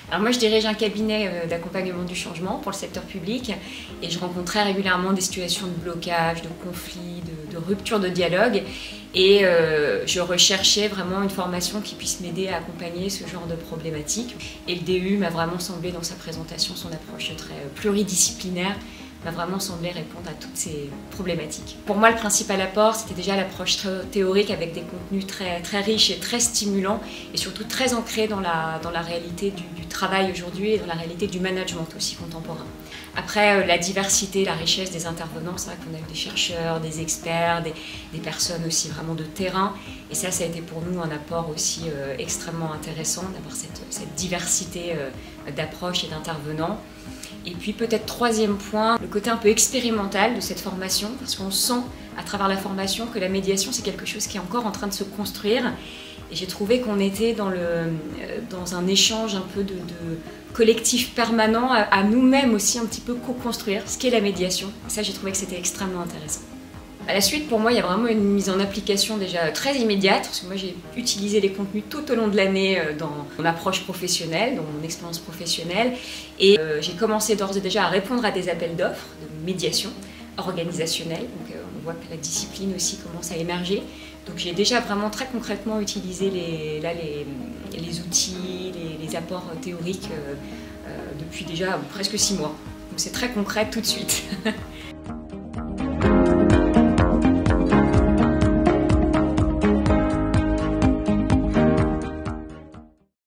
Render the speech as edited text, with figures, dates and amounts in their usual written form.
Alors moi je dirige un cabinet d'accompagnement du changement pour le secteur public et je rencontre très régulièrement des situations de blocage, de conflit, de rupture de dialogue et je recherchais vraiment une formation qui puisse m'aider à accompagner ce genre de problématiques. Et le DU m'a vraiment semblé dans sa présentation, son approche très pluridisciplinaire, m'a vraiment semblé répondre à toutes ces problématiques. Pour moi, le principal apport, c'était déjà l'approche théorique avec des contenus très riches et très stimulants et surtout très ancrés dans la réalité du travail aujourd'hui et dans la réalité du management aussi contemporain. Après, la diversité, la richesse des intervenants, c'est vrai qu'on a eu des chercheurs, des experts, des personnes aussi vraiment de terrain et ça a été pour nous un apport aussi extrêmement intéressant d'avoir cette diversité d'approches et d'intervenants. Et puis peut-être troisième point, le côté un peu expérimental de cette formation, parce qu'on sent à travers la formation que la médiation c'est quelque chose qui est encore en train de se construire. Et j'ai trouvé qu'on était dans un échange un peu de collectif permanent à nous-mêmes aussi un petit peu co-construire ce qu'est la médiation. Et ça j'ai trouvé que c'était extrêmement intéressant. À la suite, pour moi, il y a vraiment une mise en application déjà très immédiate, parce que moi j'ai utilisé les contenus tout au long de l'année dans mon approche professionnelle, dans mon expérience professionnelle, et j'ai commencé d'ores et déjà à répondre à des appels d'offres de médiation organisationnelle, donc on voit que la discipline aussi commence à émerger. Donc j'ai déjà vraiment très concrètement utilisé les outils, les apports théoriques depuis déjà presque 6 mois. Donc c'est très concret tout de suite.